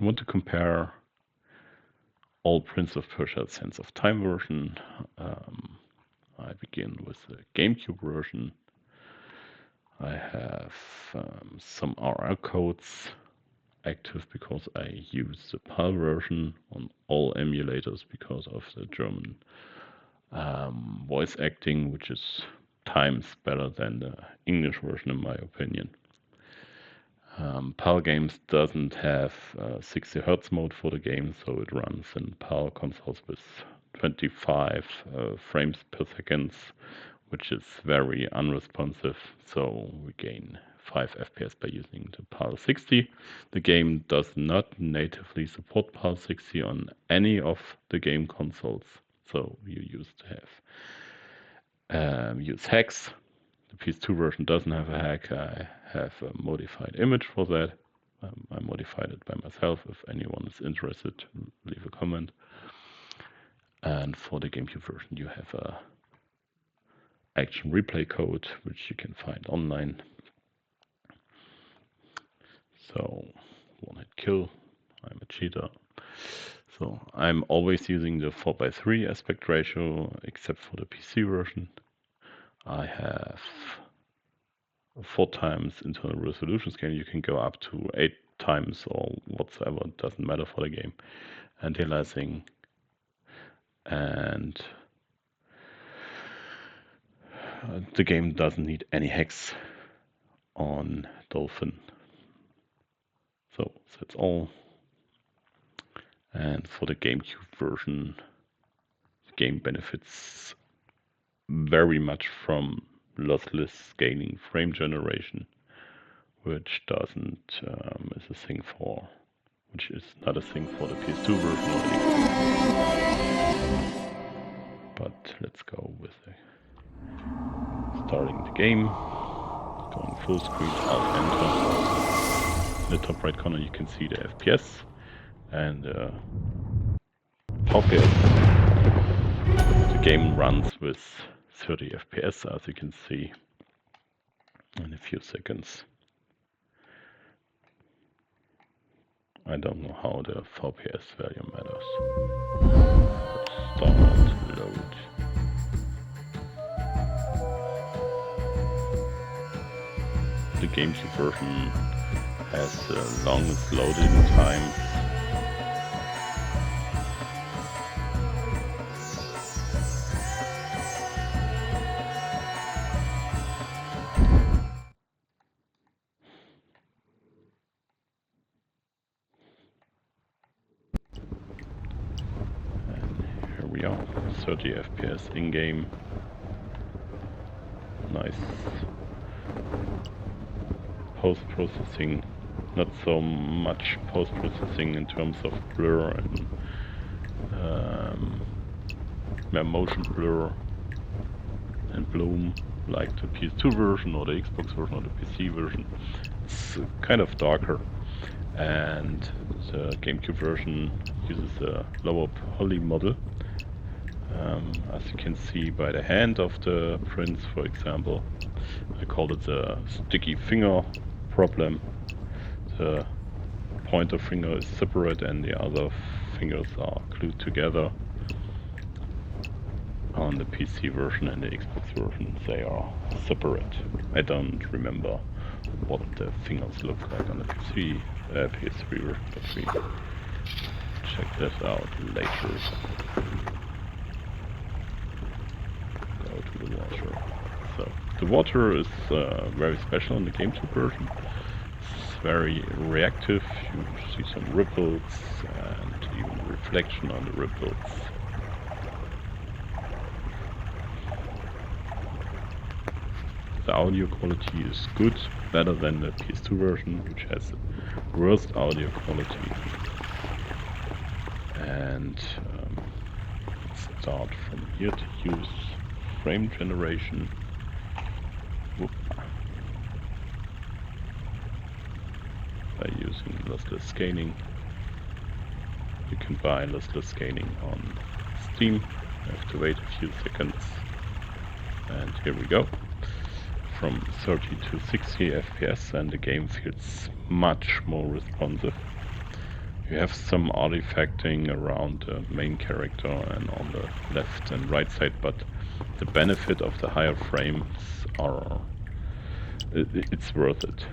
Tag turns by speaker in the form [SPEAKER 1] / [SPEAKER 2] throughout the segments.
[SPEAKER 1] I want to compare all Prince of Persia Sands of Time version. I begin with the Gamecube version. I have some RR codes active because I use the PAL version on all emulators because of the German voice acting, which is times better than the English version in my opinion. PAL games doesn't have 60 Hz mode for the game, so it runs in PAL consoles with 25 frames per second, which is very unresponsive, so we gain 5 FPS by using the PAL 60. The game does not natively support PAL 60 on any of the game consoles, so you used to have use hacks. The PS2 version doesn't have a hack. I have a modified image for that. I modified it by myself. If anyone is interested, leave a comment. And for the Gamecube version, you have a action replay code, which you can find online. So, one hit kill. I'm a cheater. So I'm always using the 4:3 aspect ratio, except for the PC version. I have 4 times internal resolution scale. You can go up to 8 times or whatsoever. It doesn't matter for the game. Anti-aliasing and the game doesn't need any hacks on Dolphin. So that's all. And for the Gamecube version, the game benefits very much from lossless scaling frame generation, which doesn't is a thing for, which is not a thing for the PS2 version or the But let's go with starting the game, going full screen, Alt Enter. In the top right corner you can see the FPS and FPS. The game runs with 30 FPS, as you can see in a few seconds. I don't know how the FPS value matters. Start, load. The Gamecube version has the longest loading time. We are 30 FPS in-game. Nice post-processing, not so much post-processing in terms of blur and motion blur and bloom like the PS2 version or the Xbox version or the PC version. It's kind of darker, and the Gamecube version uses a lower poly model. As you can see by the hand of the prince, for example, I call it the sticky finger problem. The pointer finger is separate and the other fingers are glued together. On the PC version and the Xbox version they are separate. I don't remember what the fingers look like on the PS3 version, but we check this out later. To the water. So the water is very special in the Gamecube version. It's very reactive. You see some ripples and even reflection on the ripples. The audio quality is good, better than the PS2 version, which has the worst audio quality. And let's start from here to use frame generation. By using lossless scaling. You can buy lossless scaling on Steam. You have to wait a few seconds. And here we go. From 30 to 60 FPS, and the game feels much more responsive. You have some artifacting around the main character and on the left and right side, but the benefit of the higher frames are... it's worth it.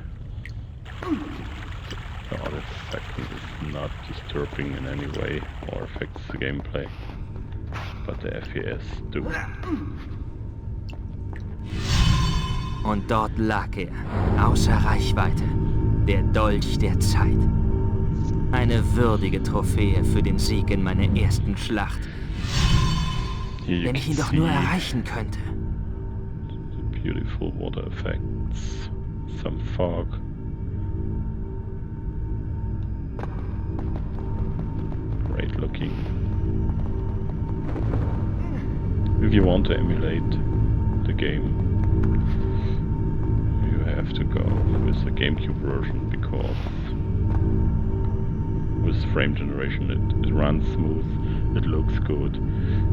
[SPEAKER 1] The artifacting is not disturbing in any way or affects the gameplay, but the FPS do.
[SPEAKER 2] Und dort lag er, außer Reichweite, der Dolch der Zeit. Eine würdige Trophäe für den Sieg in meiner ersten Schlacht. Wenn ich ihn doch nur erreichen könnte.
[SPEAKER 1] The beautiful water effects, some fog. Great looking. If you want to emulate the game, you have to go with the Gamecube version, because with frame generation it runs smooth, it looks good.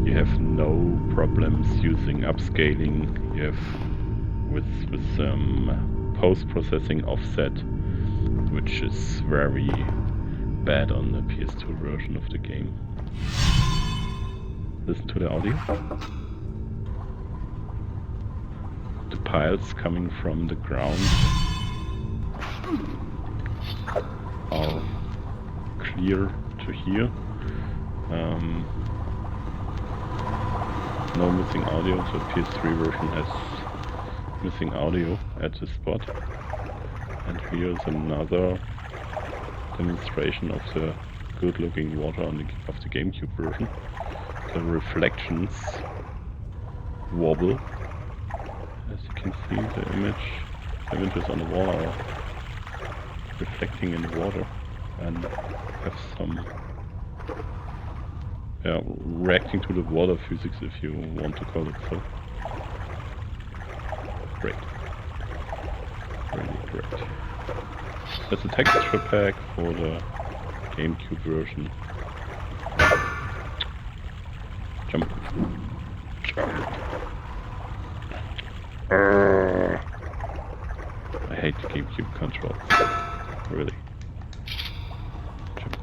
[SPEAKER 1] You have no problems using upscaling. You have with post-processing offset, which is very bad on the PS2 version of the game. Listen to the audio. The piles coming from the ground are clear to hear. No missing audio, so PS3 version has missing audio at this spot. And here's another demonstration of the good looking water of the Gamecube version. The reflections wobble. As you can see, the images on the wall are reflecting in the water and have some reacting to the water physics, if you want to call it so. Great. Really great. There's a texture pack for the Gamecube version. Jump. Jump. I hate the Gamecube controls. Really. Jump.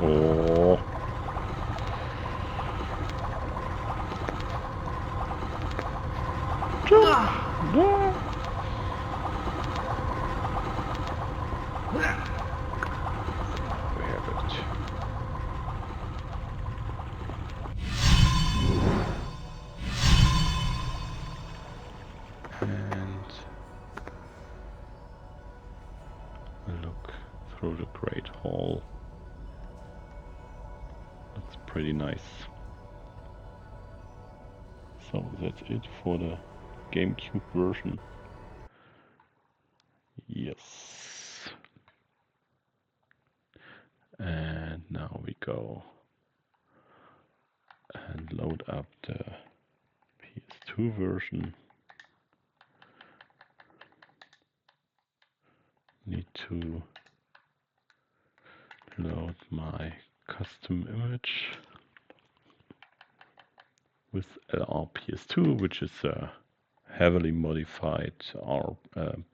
[SPEAKER 1] Oh. No. We have it. And look through the Great Hall. That's pretty nice. So that's it for the Gamecube version. Yes. And now we go and load up the PS2 version. Need to load my custom image with LRPS2, which is a heavily modified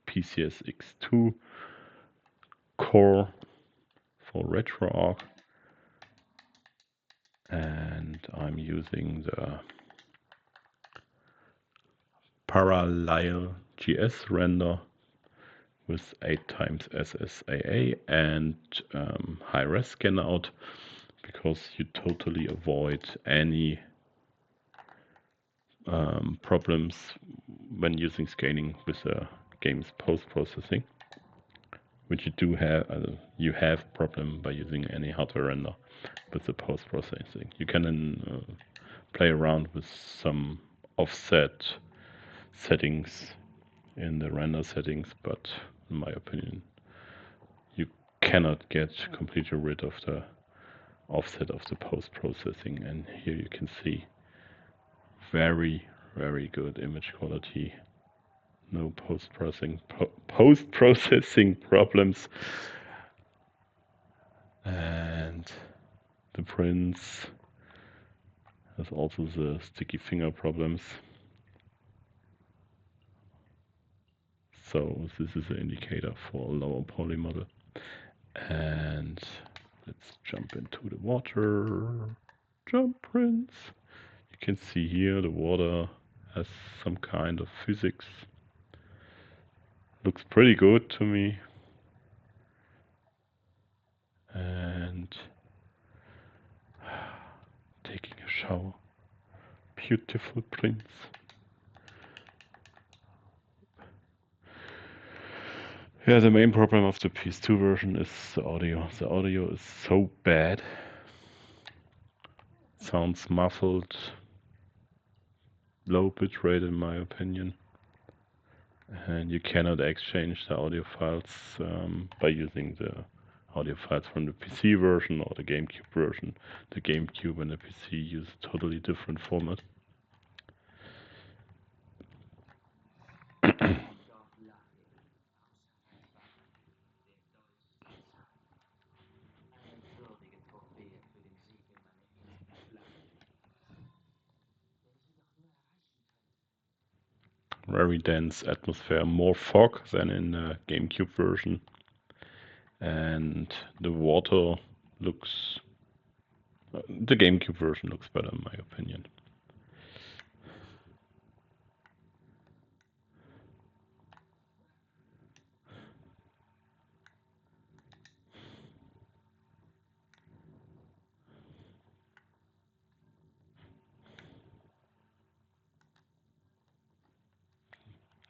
[SPEAKER 1] PCSX2 core for RetroArch, and I'm using the parallel GS render with 8x SSAA and high-res scan out, because you totally avoid any problems when using scaling with the game's post-processing, which you do have. You have problem by using any hardware render with the post-processing. You can play around with some offset settings in the render settings, but in my opinion, you cannot get completely rid of the offset of the post-processing. And here you can see very, very good image quality. No post-processing problems. And the prints has also the sticky finger problems. So this is an indicator for a lower poly model. And let's jump into the water. Jump prints. You can see here the water has some kind of physics. Looks pretty good to me. And taking a shower. Beautiful prints. Yeah, the main problem of the PS2 version is the audio. The audio is so bad. Sounds muffled. Low bitrate in my opinion. And you cannot exchange the audio files by using the audio files from the PC version or the Gamecube version. The Gamecube and the PC use a totally different format. Very dense atmosphere, more fog than in the Gamecube version. And the water looks... the Gamecube version looks better in my opinion.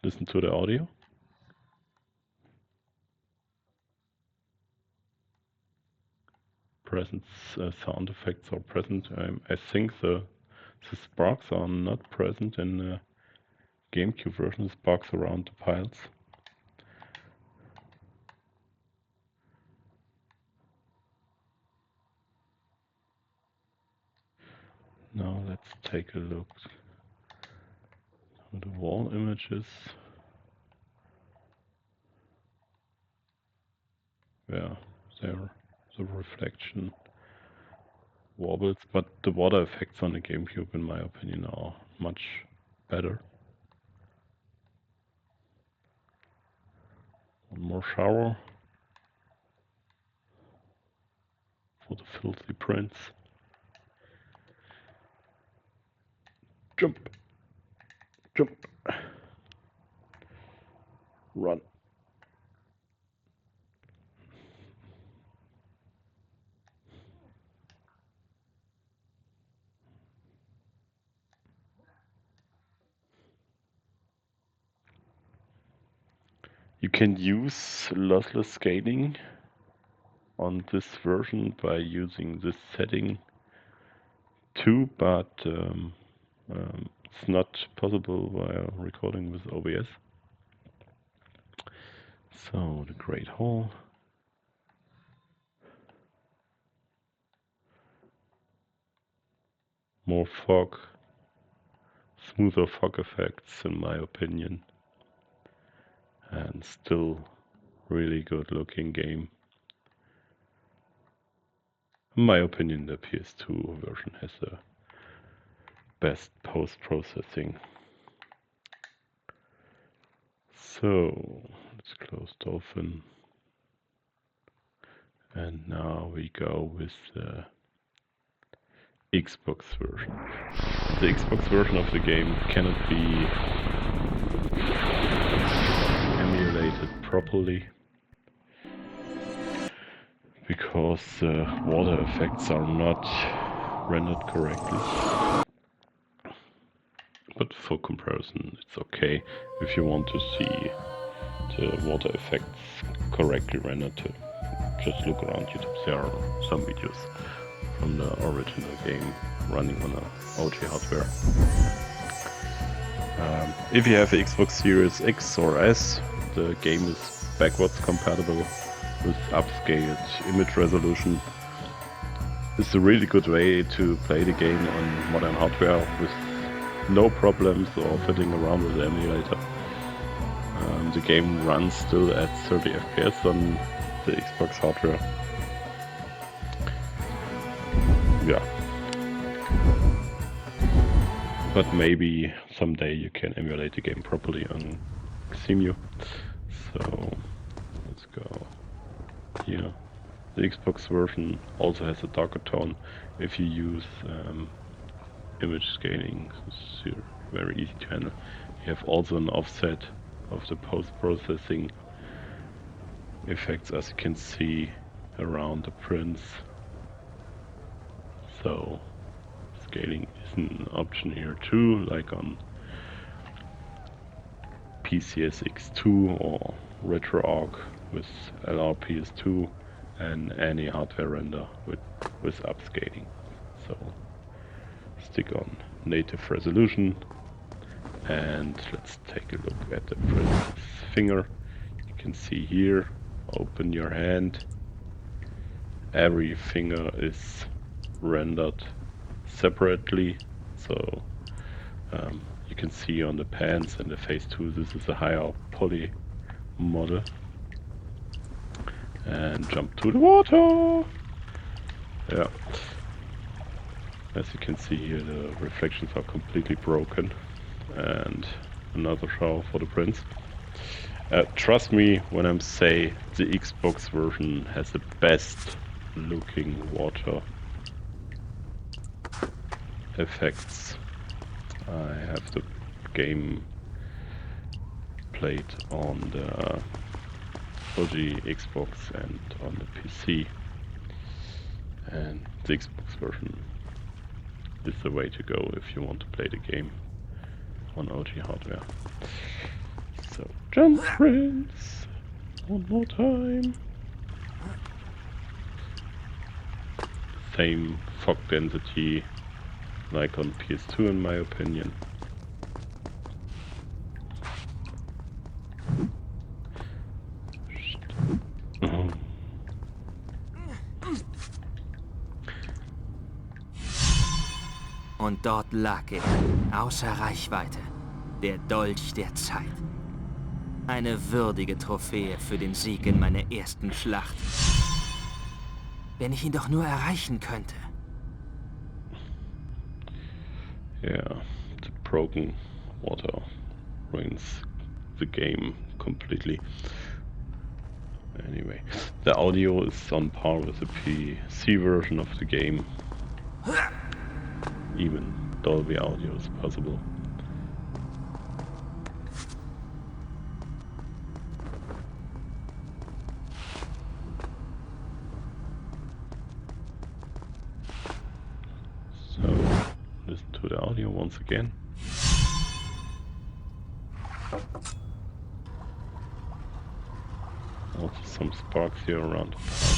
[SPEAKER 1] Listen to the audio. Present sound effects are present. I think the sparks are not present in the Gamecube version. The sparks around the piles. Now let's take a look at the wall images. Yeah, there the reflection wobbles, but the water effects on the Gamecube, in my opinion, are much better. One more shower for the filthy prints. Jump, jump, run. You can use lossless scaling on this version by using this setting too, but it's not possible while recording with OBS. So the Great Hall. More fog, smoother fog effects in my opinion, and still really good looking game. In my opinion, the PS2 version has the best post-processing. So let's close Dolphin, and now we go with the Xbox version. The Xbox version of the game cannot be emulated properly because the water effects are not rendered correctly. But for comparison, it's okay if you want to see the water effects correctly rendered. Just look around YouTube, there are some videos from the original game running on a OG hardware. If you have the Xbox Series X or S, the game is backwards compatible with upscaled image resolution. It's a really good way to play the game on modern hardware with no problems or fiddling around with the emulator. The game runs still at 30 FPS on the Xbox hardware. Yeah. But maybe someday you can emulate the game properly on Xemu. So let's go here. The Xbox version also has a darker tone if you use image scaling. It's very easy to handle. You have also an offset of the post-processing effects, as you can see around the prints. So scaling is an option here too, like on PCSX2 or RetroArch with LRPS2 and any hardware render with upscaling. So stick on native resolution and let's take a look at the prince's finger. You can see here, open your hand, every finger is rendered separately, so you can see on the pants and the face too, this is a higher poly model. And jump to the water! Yeah. As you can see here, the reflections are completely broken. And another shower for the prince. Trust me when I say the Xbox version has the best looking water effects. I have the game played on the OG Xbox and on the PC, and the Xbox version is the way to go if you want to play the game on OG hardware. So jump prince one more time. Same fog density like on PS2 in my opinion.
[SPEAKER 2] Und dort lag er, außer Reichweite, der Dolch der Zeit. Eine würdige Trophäe für den Sieg in meiner ersten Schlacht. Wenn ich ihn doch nur erreichen könnte.
[SPEAKER 1] Yeah, the broken water ruins the game completely. Anyway, the audio is on par with the PC version of the game. Even Dolby audio is possible. So, listen to the audio once again. Also some sparks here around the park.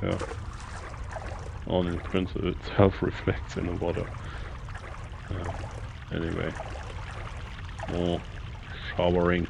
[SPEAKER 1] Yeah. Only Prince itself reflects in the water. Anyway. More showering.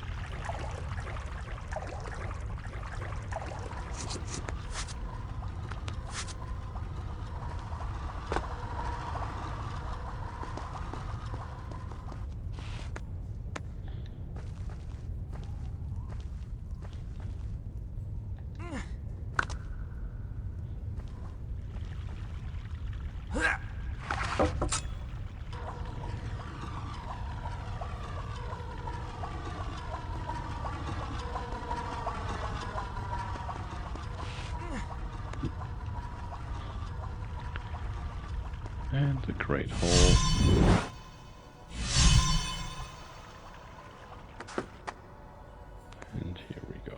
[SPEAKER 1] And the Great Hall. And here we go.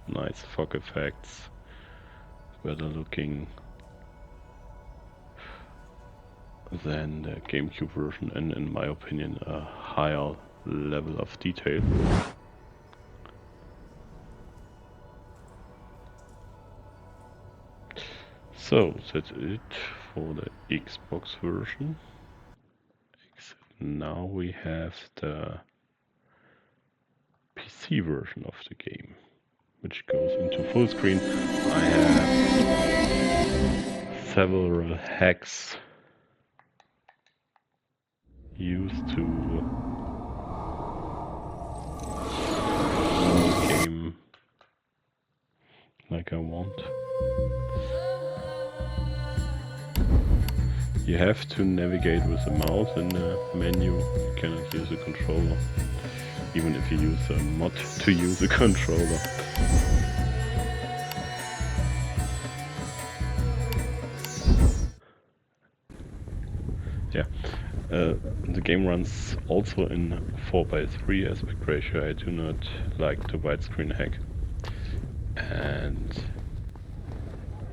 [SPEAKER 1] Nice fog effects. Better looking. than the GameCube version, and in my opinion a higher level of detail. So that's it for the Xbox version. Now we have the PC version of the game, which goes into full screen. I have several hacks used to run the game like I want. You have to navigate with the mouse in the menu. You cannot use a controller, even if you use a mod to use a controller. Yeah, the game runs also in 4:3 aspect ratio. I do not like the widescreen hack. And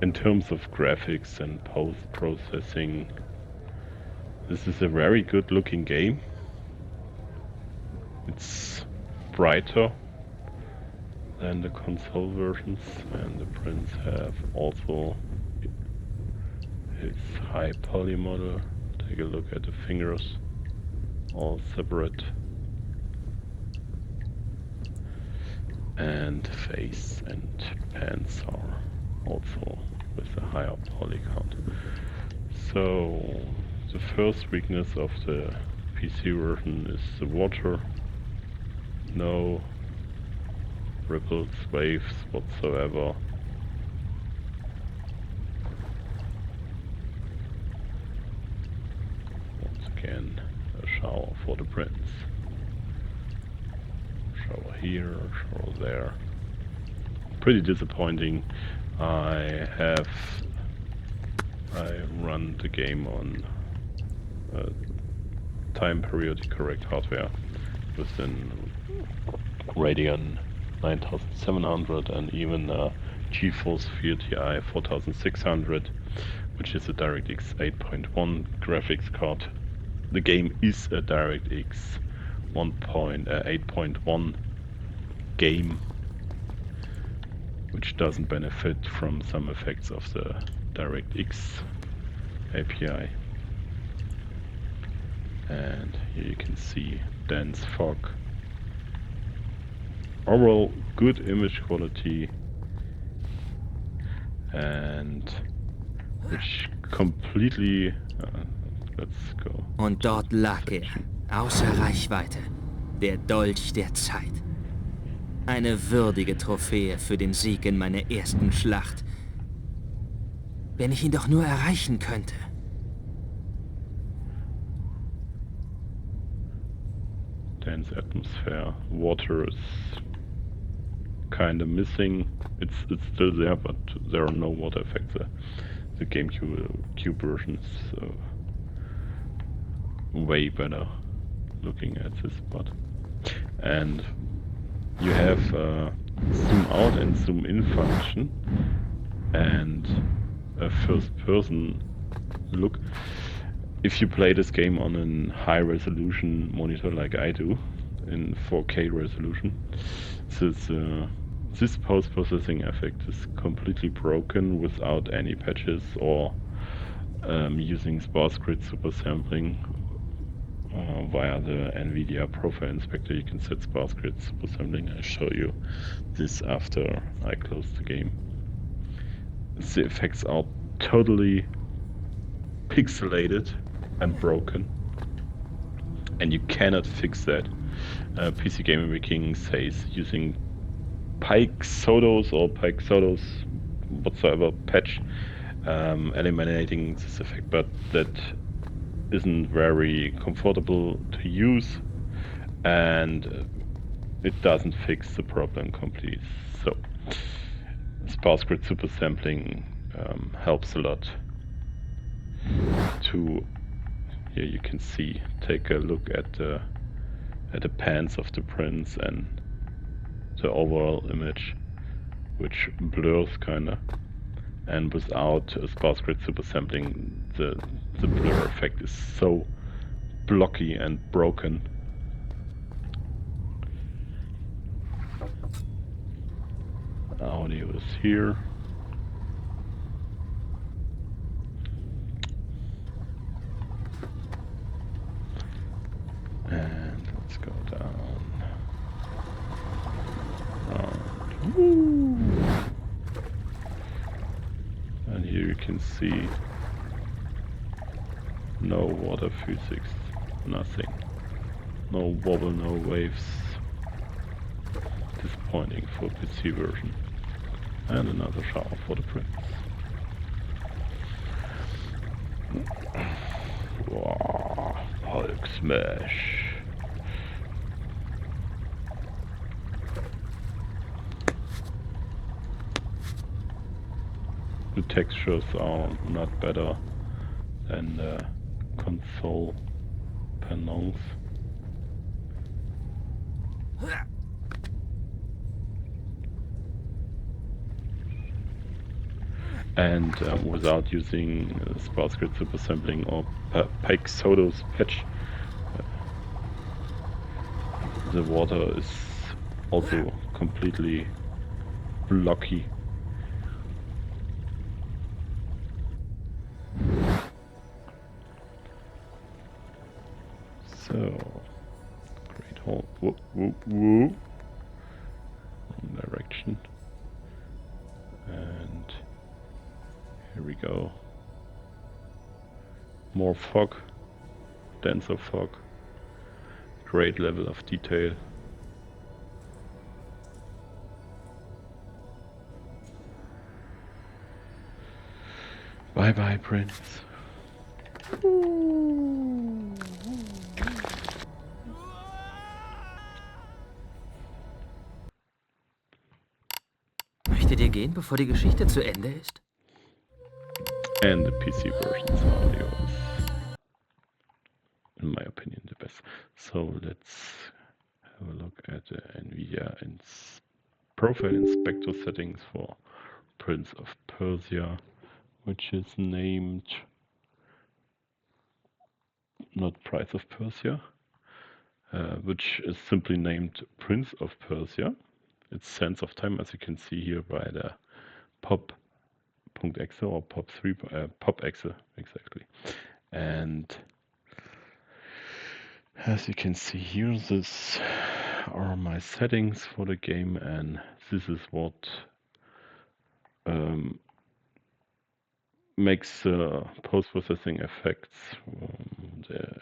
[SPEAKER 1] in terms of graphics and post-processing, this is a very good looking game. It's brighter than the console versions, and the prints have also his high poly model. Take a look at the fingers, all separate. And face and pants are also with a higher poly count. So the first weakness of the PC version is the water. No ripples, waves whatsoever. Once again, a shower for the prints. Shower here, shower there. Pretty disappointing. I run the game on time period correct hardware within Radeon 9700 and even GeForce GTI 4600, which is a DirectX 8.1 graphics card. The game is a DirectX 8.1 game, which doesn't benefit from some effects of the DirectX API. And here you can see dense fog. Overall good image quality, and which completely let's go.
[SPEAKER 2] Und dort lag er, außer Reichweite, der Dolch der Zeit. Eine würdige Trophäe für den Sieg in meiner ersten Schlacht. Wenn ich ihn doch nur erreichen könnte.
[SPEAKER 1] Dense atmosphere. Water is kind of missing. It's still there, but there are no water effects. The GameCube version is way better looking at this spot. And you have zoom out and zoom in function and a first person look. If you play this game on a high resolution monitor like I do, in 4K resolution, this post-processing effect is completely broken without any patches or using sparse grid super sampling. Via the NVIDIA Profile Inspector, you can set sparse grid super sampling. I show you this after I close the game. The effects are totally pixelated and broken, and you cannot fix that. PC Gamer Making says using Pixodos or Pixodos whatsoever patch eliminating this effect, but that isn't very comfortable to use, and it doesn't fix the problem completely. So sparse grid super sampling helps a lot. Here you can see, take a look at the pans of the prints and the overall image, which blurs kinda. and without sparse grid super sampling, the blur effect is so blocky and broken. Audio is here. And let's go down. Woo. And here you can see no water physics, nothing. No wobble, no waves. Disappointing for PC version. And another shower for the prince. Wow, Hulk smash. The textures are not better than the console panels. And without using sparse grid super sampling or Pixodo's patch, the water is also completely blocky. So, great hole. Whoa, whoa, whoa. Wrong direction. And here we go. More fog, denser fog. Great level of detail. Bye bye, Prince.
[SPEAKER 2] Möchtet ihr gehen, bevor die Geschichte zu Ende ist?
[SPEAKER 1] And the PC version's audio is, in my opinion, the best. So let's have a look at the NVIDIA profile inspector settings for Prince of Persia, which is named not Prince of Persia, which is simply named Prince of Persia. It's Sense of Time, as you can see here by the pop.exe or pop.exe, exactly. And as you can see here, this are my settings for the game, and this is what makes post-processing effects, the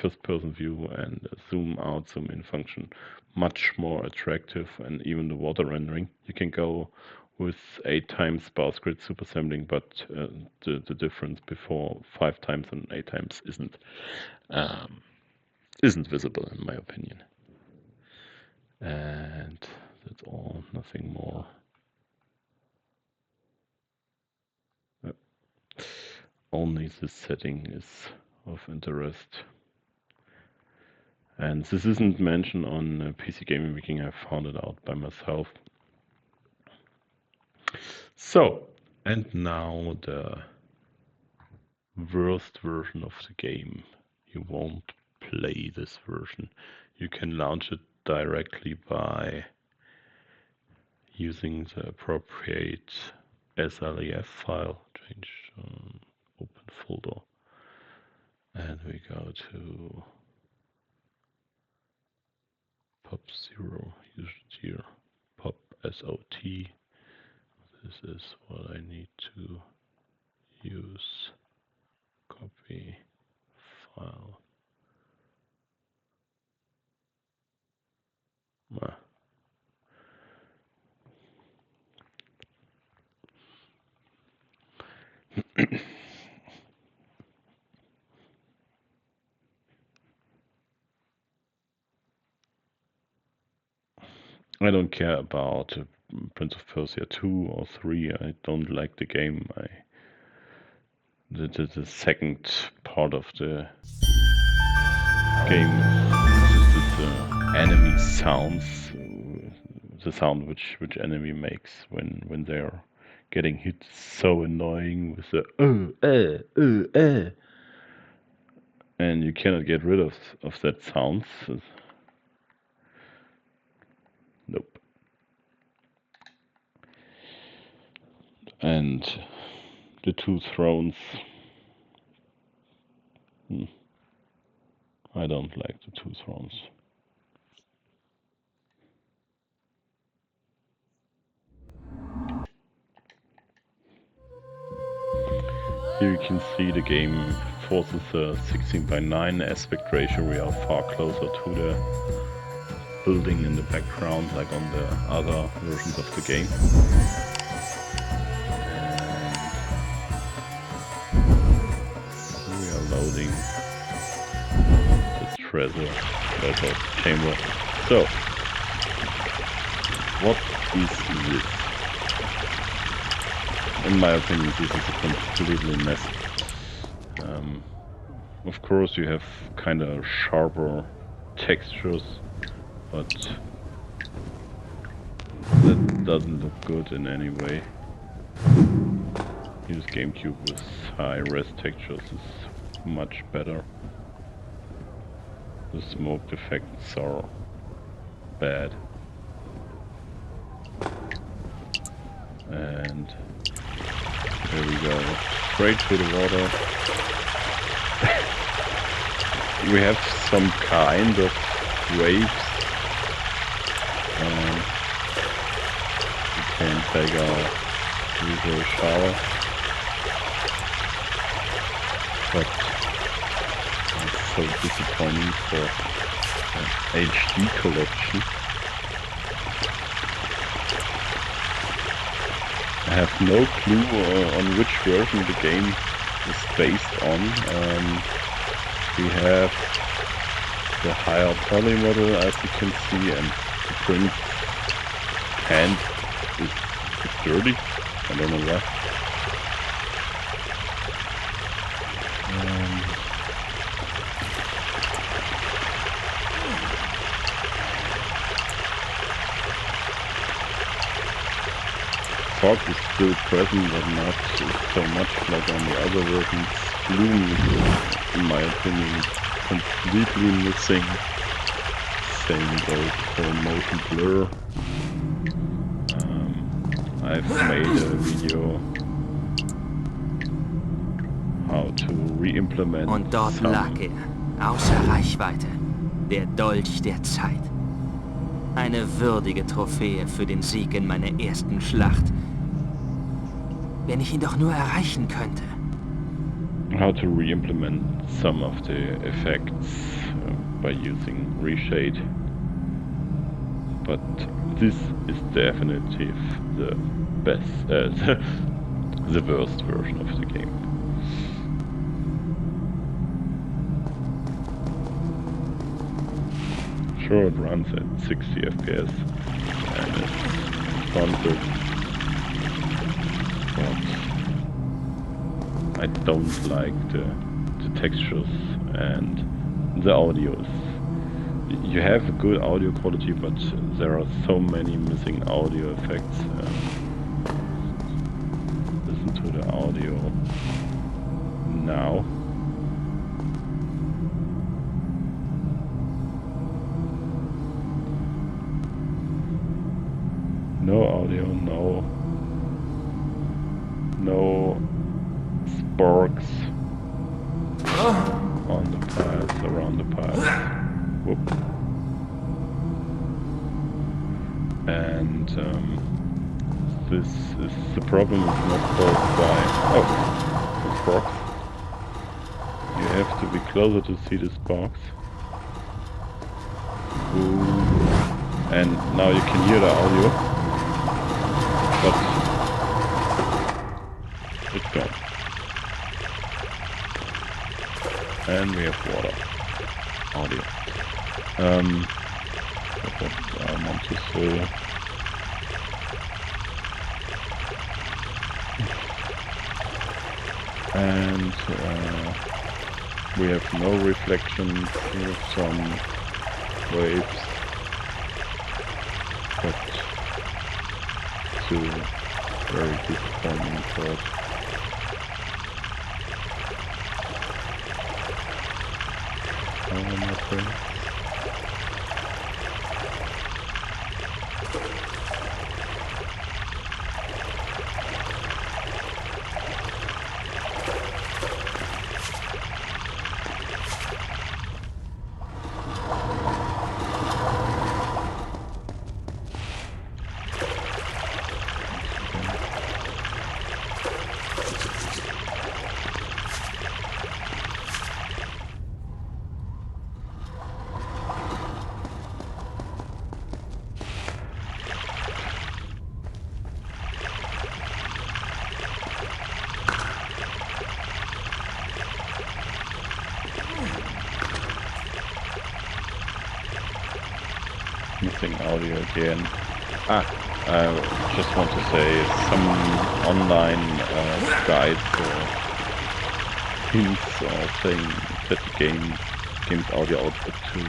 [SPEAKER 1] first-person view and zoom out, zoom in function much more attractive, and even the water rendering. You can go with 8 times sparse grid super sampling, but the difference before 5 times and 8 times isn't visible in my opinion. And that's all, nothing more. Only this setting is of interest. And this isn't mentioned on PC Gaming Wiki, I found it out by myself. So, and now the worst version of the game. You won't play this version. You can launch it directly by using the appropriate SLEF file. Change open folder. And we go to pop0, use it here, pop SOT. This is what I need to use. Copy file. I don't care about Prince of Persia 2 or 3. I don't like the game. The second part of the game is enemy sounds, the sound which enemy makes when they're getting hit so annoying with the and you cannot get rid of that sound. Nope. And the two thrones. I don't like the two thrones. Here you can see the game forces a 16:9 aspect ratio. We are far closer to the building in the background, like on the other versions of the game. And we are loading the treasure chamber. So, what is this? In my opinion, this is a completely mess. Of course, you have kind of sharper textures, but that doesn't look good in any way. Use Gamecube with high-res textures is much better. The smoke effects are bad. And there we go, straight to the water. We have some kind of waves. We can take our usual shower, but it's so disappointing for an HD collection. I have no clue on which version the game is based on. We have the higher poly model, as you can see, and the print hand is dirty. I don't know why. Fog is still present, but not so much like on the other versions. Bloom is, in my opinion, completely missing. Same goes for motion blur. I've made a video how to re-implement
[SPEAKER 2] Und dort lag er, außer Reichweite, der Dolch der Zeit. Eine würdige Trophäe für den Sieg in meiner ersten Schlacht. Wenn ich ihn doch nur erreichen könnte.
[SPEAKER 1] How to re-implement some of the effects by using reshade. But this is definitely the best, the worst version of the game. Sure, it runs at 60 FPS and it's responsive, but I don't like the textures and the audios. You have a good audio quality, but there are so many missing audio effects. Listen to the audio now. No audio, no sparks on the paths, around the paths. Whoop. And this is the problem, is not caused by the sparks. You have to be closer to see the sparks. Ooh. And now you can hear the audio, but it's gone. And we have water audio. What I want to say. And we have no reflection. We have some waves. But to Very disappointing port. Oh, my friend. Missing audio again. I just want to say some online guides or hints are saying that the game's audio output to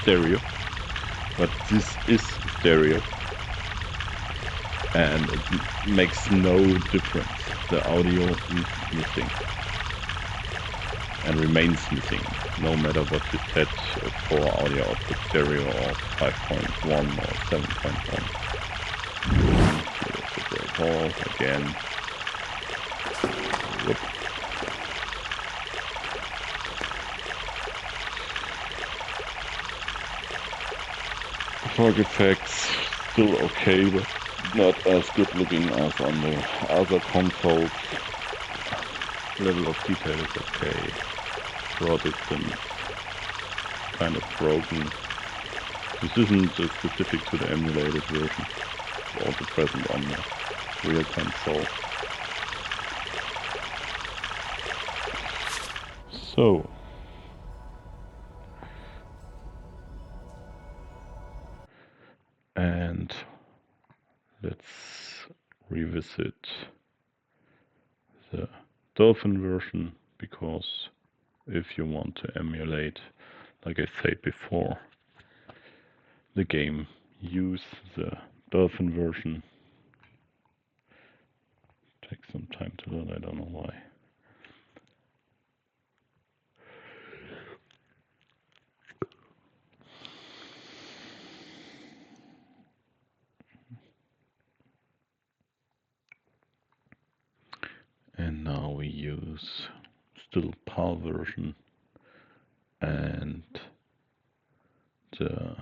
[SPEAKER 1] stereo, but this is stereo and it makes no difference. The audio is missing and remains missing, no matter what you set for audio output stereo or 5.1 or 7.1. Here's a great hall again. Whoop. Fog effects still okay, but not as good looking as on the other consoles. Level of detail is okay. Draw distance kind of broken. This isn't specific to the emulated version. It's also present on the real console. So and let's revisit the Dolphin version, because if you want to emulate, like I said before, the game, use the Dolphin version. Takes some time to load, I don't know why. And now we use still PAL version and the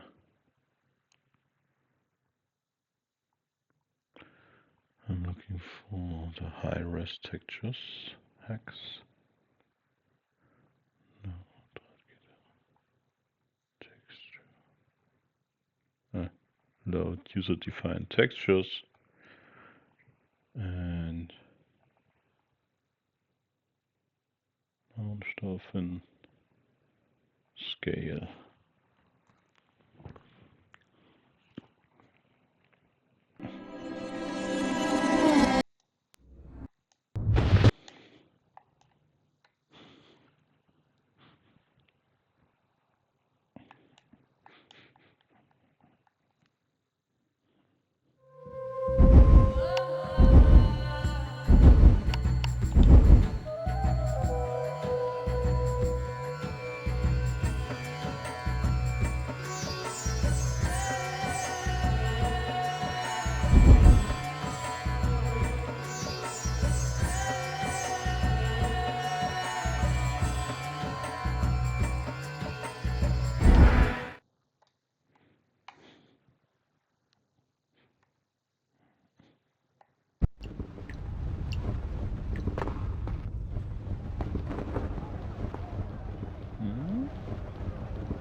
[SPEAKER 1] I'm looking for the high-res textures hacks. No, texture. Load user-defined textures and launch Dolphin scale.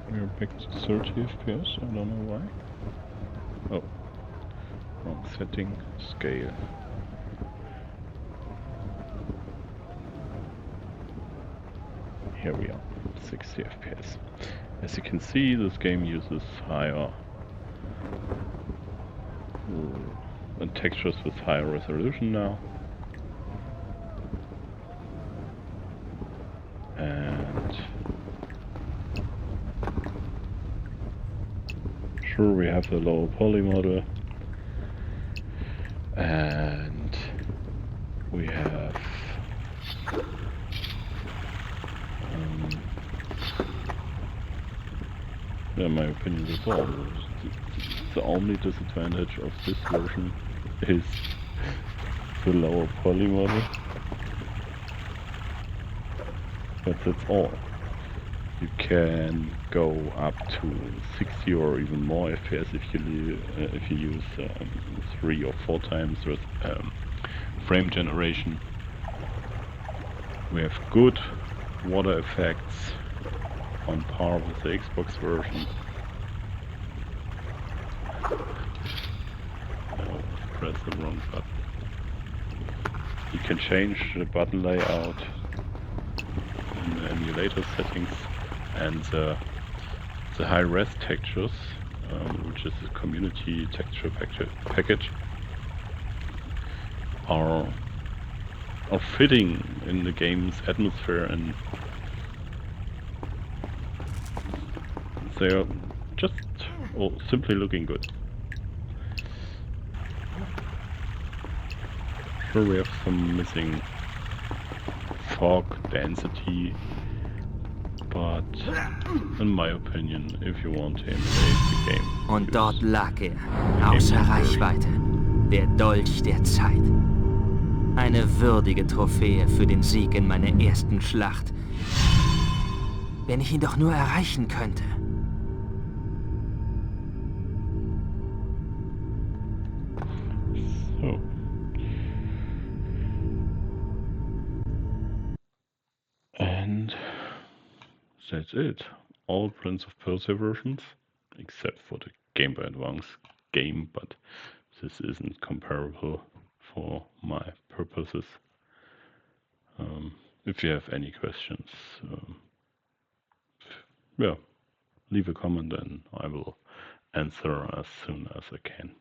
[SPEAKER 1] We're back to 30 FPS, I don't know why. Oh, wrong setting, scale. Here we are, 60 FPS. As you can see, this game uses higher textures with higher resolution now. And sure, we have the lower poly model, and We have in my opinion, that's all. The only disadvantage of this version is the lower poly model, but that's all. You can go up to 60 or even more FPS if you use 3 or 4 times frame generation. We have good water effects on par with the Xbox version. Oh, press the wrong button. You can change the button layout in the emulator settings, and the high-res textures, which is a community texture package, are fitting in the game's atmosphere, and they are just simply looking good. Sure, we have some missing fog density, but in my opinion, if you want to emulate the game.
[SPEAKER 2] Und dort lag er, außer Reichweite, der Dolch der Zeit. Eine würdige Trophäe für den Sieg in meiner ersten Schlacht. Wenn ich ihn doch nur erreichen könnte.
[SPEAKER 1] So. And that's it. All Prince of Persia versions, except for the Game Boy Advance game, but this isn't comparable for my purposes. If you have any questions, yeah, leave a comment and I will answer as soon as I can.